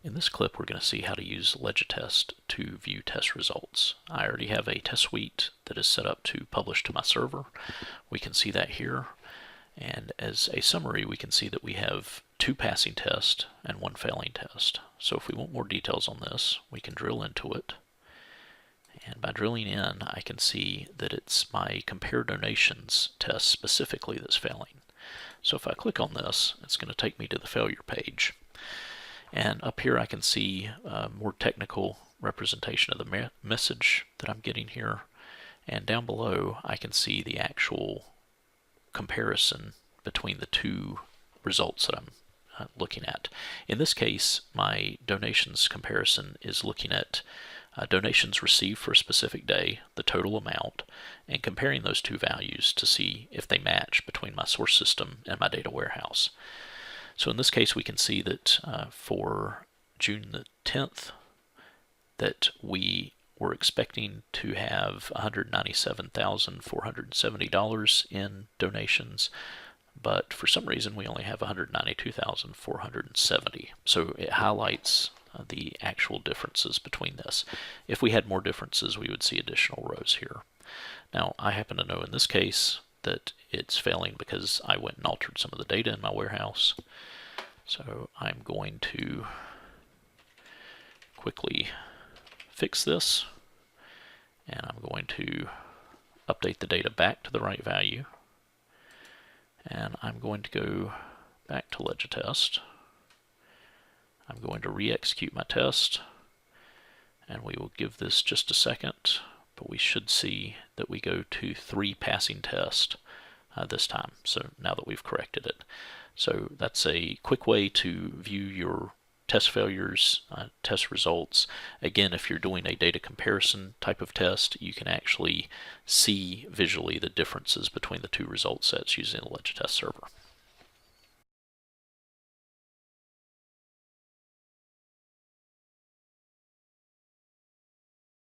In this clip, we're going to see how to use LegiTest to view test results. I already have a test suite that is set up to publish to my server. We can see that here. And as a summary, we can see that we have 2 passing tests and 1 failing test. So if we want more details on this, we can drill into it. And by drilling in, I can see that it's my compare donations test specifically that's failing. So if I click on this, it's going to take me to the failure page. And up here I can see more technical representation of the message that I'm getting here. And down below I can see the actual comparison between the 2 results that I'm looking at. In this case, my donations comparison is looking at donations received for a specific day, the total amount, and comparing those 2 values to see if they match between my source system and my data warehouse. So in this case, we can see that for June the 10th, that we were expecting to have $197,470 in donations, but for some reason we only have $192,470. So it highlights the actual differences between this. If we had more differences, we would see additional rows here. Now, I happen to know in this case that it's failing because I went and altered some of the data in my warehouse. So I'm going to quickly fix this, and I'm going to update the data back to the right value, and I'm going to go back to LegiTest. I'm going to re-execute my test, and we will give this just a second, but we should see that we go to 3 passing tests this time, so now that we've corrected it. So that's a quick way to view your test failures, test results. Again, if you're doing a data comparison type of test, you can actually see visually the differences between the 2 result sets using the LegiTest server.